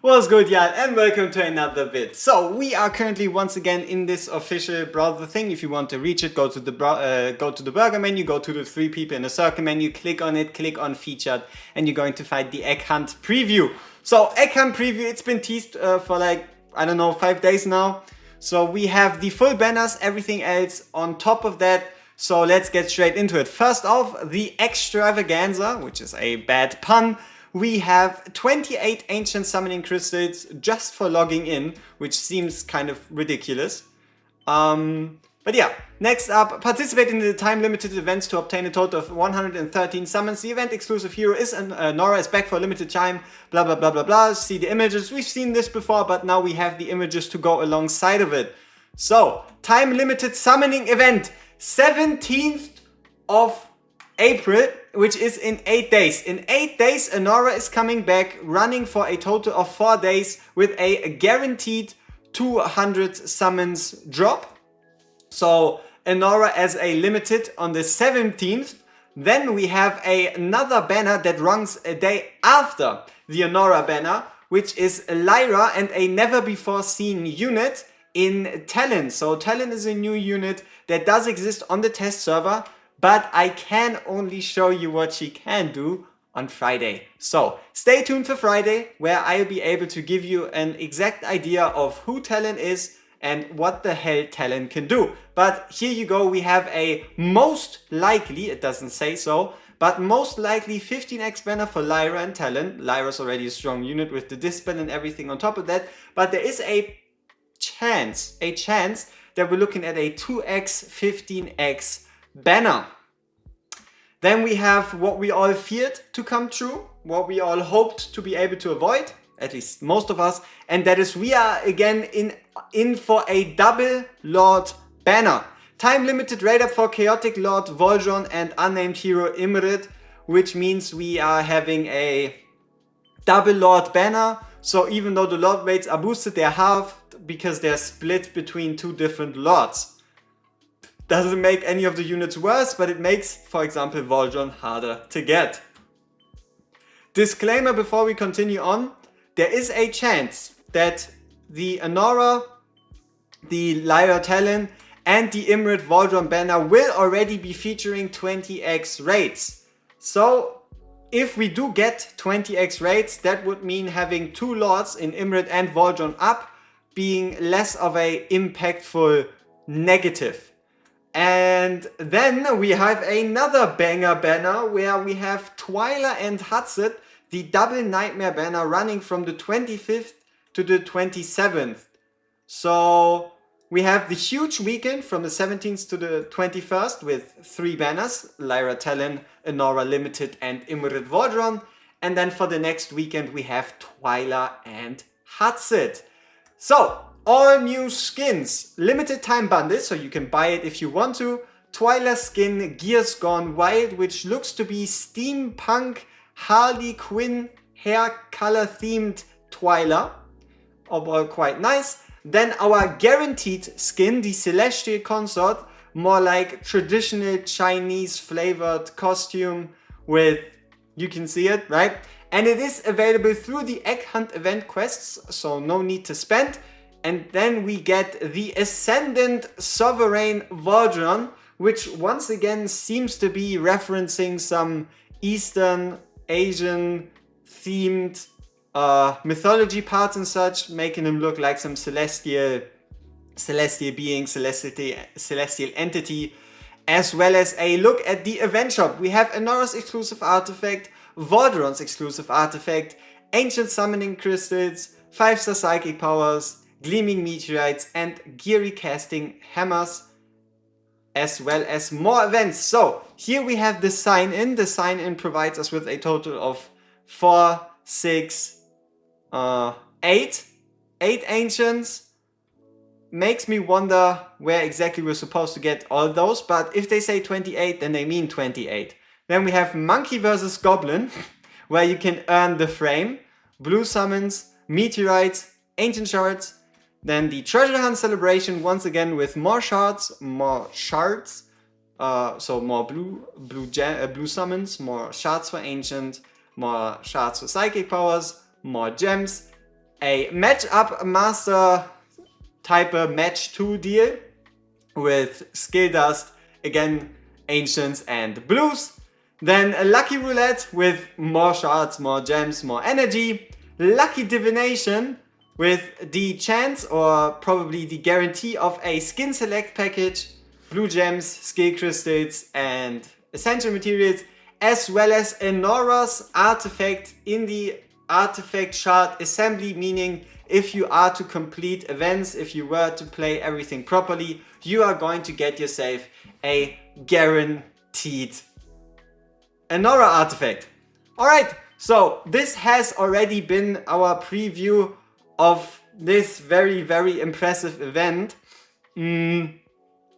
What's good, y'all, and welcome to another vid. So we are currently once again in this official browser thing. If you want to reach it, go to the burger menu, go to the three people in a circle menu, click on it, click on featured, and you're going to find the egg hunt preview. So egg hunt preview, it's been teased for like, I don't know, 5 days now. So we have the full banners, everything else on top of that. So let's get straight into it. First off, the extravaganza, which is a bad pun. We have 28 ancient summoning crystals just for logging in, which seems kind of ridiculous. But yeah, next up, participate in the time-limited events to obtain a total of 113 summons. The event-exclusive hero is Nora is back for a limited time, blah blah blah blah blah. See the images, we've seen this before, but now we have the images to go alongside of it. So, time-limited summoning event, 17th of April, which is in 8 days. In 8 days, Anora is coming back, running for a total of 4 days with a guaranteed 200 summons drop. So Anora as a limited on the 17th. Then we have another banner that runs a day after the Anora banner, which is Lyra and a never before seen unit in Talon. So Talon is a new unit that does exist on the test server, but I can only show you what she can do on Friday. So stay tuned for Friday, where I'll be able to give you an exact idea of who Talon is and what the hell Talon can do. But here you go, we have a most likely, it doesn't say so, but most likely 15x banner for Lyra and Talon. Lyra's already a strong unit with the dispel and everything on top of that, but there is a chance that we're looking at a 2x 15x banner. Then we have what we all feared to come true, what we all hoped to be able to avoid, at least most of us, and that is we are again in for a double Lord banner. Time limited radar for Chaotic Lord Vol'jin and unnamed hero Imrit, which means we are having a double Lord banner. So even though the Lord rates are boosted, they're halved because they're split between two different Lords. Doesn't make any of the units worse, but it makes, for example, Vol'jin harder to get. Disclaimer before we continue on, there is a chance that the Anora, the Lyra Talon, and the Imrit Vol'jin banner will already be featuring 20x rates. So if we do get 20x rates, that would mean having two Lords in Imrit and Vol'jin up being less of a impactful negative. And then we have another banger banner where we have Twyla and Hatset, the double nightmare banner running from the 25th to the 27th. So we have the huge weekend from the 17th to the 21st with 3 banners, Lyra Talon, Anora Limited and Imrit Vol'jin. And then for the next weekend we have Twyla and Hatset. So all new skins, limited time bundles, so you can buy it if you want to. Twyla skin, Gears Gone Wild, which looks to be steampunk Harley Quinn hair color themed Twyla. Overall quite nice. Then our guaranteed skin, the Celestial Consort, more like traditional Chinese flavored costume with, you can see it, right? And it is available through the Egg Hunt event quests, so no need to spend. And then we get the Ascendant Sovereign Vol'jin, which once again seems to be referencing some Eastern Asian themed mythology parts and such, making him look like some celestial being, celestial entity, as well as a look at the event shop. We have Anora's exclusive artifact, Vol'jin's exclusive artifact, ancient summoning crystals, 5-star psychic powers, gleaming meteorites, and geary casting hammers, as well as more events. So here we have the sign-in. The sign-in provides us with a total of 4, 6, 8 ancients. Makes me wonder where exactly we're supposed to get all those, but if they say 28, then they mean 28. Then we have Monkey vs. Goblin, where you can earn the frame, blue summons, meteorites, ancient shards. Then the Treasure Hunt celebration, once again with more shards, so more blue summons, more shards for ancient, more shards for psychic powers, more gems, a match-up master type of match 2 deal with skill dust, again, ancients and blues. Then a lucky roulette with more shards, more gems, more energy. Lucky divination with the chance or probably the guarantee of a skin select package, blue gems, skill crystals and essential materials, as well as Enora's artifact in the artifact shard assembly, meaning if you are to complete events, if you were to play everything properly, you are going to get yourself a guaranteed Enora artifact. Alright, so this has already been our preview of this very, very impressive event.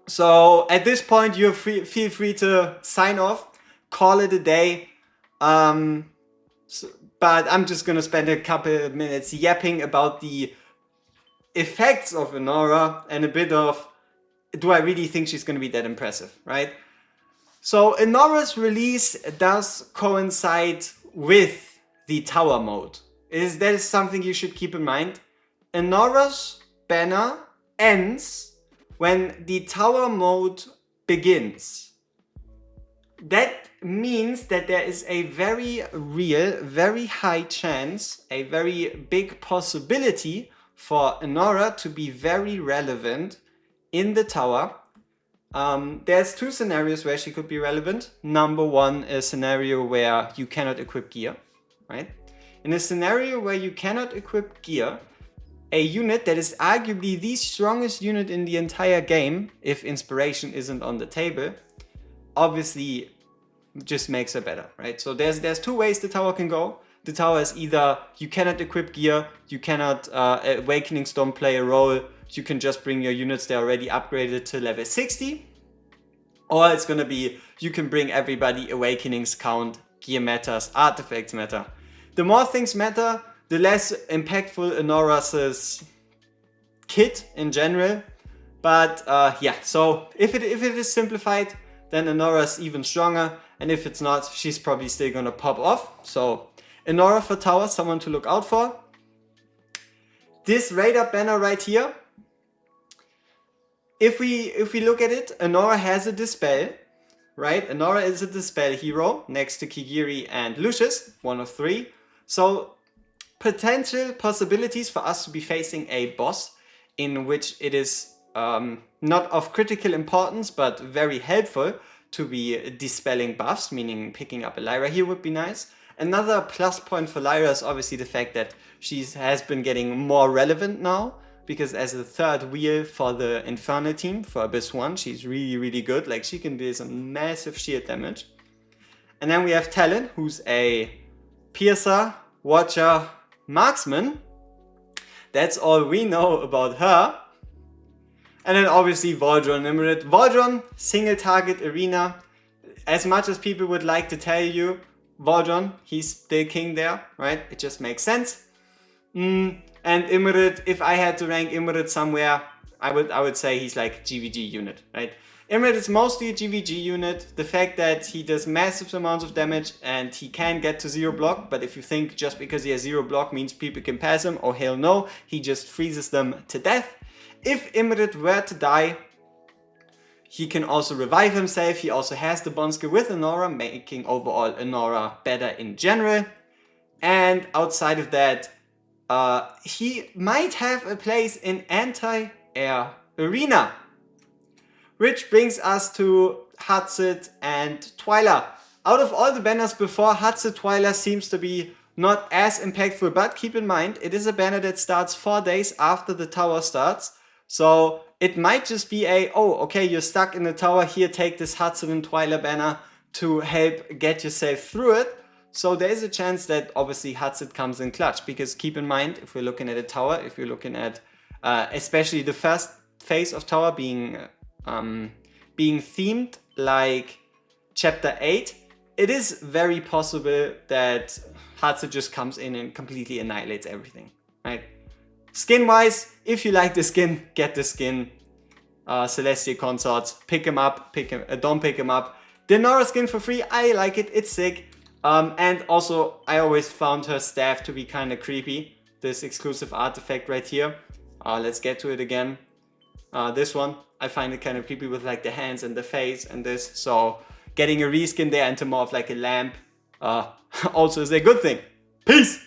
So at this point you feel free to sign off, call it a day. But I'm just gonna spend a couple of minutes yapping about the effects of Enora and a bit of, do I really think she's gonna be that impressive, right? So Enora's release does coincide with the tower mode. That is something you should keep in mind. Enora's banner ends when the tower mode begins. That means that there is a very real, very high chance, a very big possibility for Enora to be very relevant in the tower. There's two scenarios where she could be relevant. Number one, a scenario where you cannot equip gear, right? In a scenario where you cannot equip gear, a unit that is arguably the strongest unit in the entire game, if inspiration isn't on the table, obviously just makes her better, right? So there's two ways the tower can go. The tower is either you cannot equip gear, you cannot Awakening Storm play a role, you can just bring your units that are already upgraded to level 60. Or it's gonna be, you can bring everybody Awakenings count, gear matters, artifacts matter. The more things matter, the less impactful Enora's kit in general. But yeah, so if it is simplified, then Enora's even stronger. And if it's not, she's probably still gonna pop off. So Enora for tower, someone to look out for. This radar banner right here, if we look at it, Enora has a dispel, right? Enora is a dispel hero next to Kigiri and Lucius, one of three. So potential possibilities for us to be facing a boss in which it is not of critical importance but very helpful to be dispelling buffs, meaning picking up a Lyra here would be nice. Another plus point for Lyra is obviously the fact that she has been getting more relevant now, because as a third wheel for the Infernal team, for Abyss 1, she's really, really good. Like, she can do some massive shield damage. And then we have Talon, who's a Piercer, Watcher, Marksman. That's all we know about her. And then obviously Voltron Emirate. Voltron, single target arena. As much as people would like to tell you, Voltron, he's still king there, right? It just makes sense. And Emirate, if I had to rank Emirate somewhere, I would say he's like GVG unit, right? Emirate is mostly a GVG unit. The fact that he does massive amounts of damage and he can get to 0 block, but if you think just because he has 0 block means people can pass him, oh hell no, he just freezes them to death. If Emirate were to die, he can also revive himself. He also has the bond skill with Enora, making overall Enora better in general. And outside of that, he might have a place in anti-air arena. Which brings us to Hatsid and Twyla. Out of all the banners before, Hatsid Twyla seems to be not as impactful, but keep in mind, it is a banner that starts 4 days after the tower starts. So it might just be a, oh, okay, you're stuck in the tower, here, take this Hatsid and Twyla banner to help get yourself through it. So there is a chance that obviously Hatsid comes in clutch, because keep in mind, if we're looking at a tower, if you're looking at especially the first phase of tower being themed like chapter 8, it is very possible that Hatsid just comes in and completely annihilates everything, right? Skin wise, if you like the skin, get the skin. Celestial Consorts, pick him up, don't pick him up. The Nora skin for free, I like it, it's sick. And also, I always found her staff to be kind of creepy. this exclusive artifact right here. Let's get to it again. This one, I find it kind of creepy with like the hands and the face and this. So getting a reskin there into more of like a lamp also is a good thing. Peace!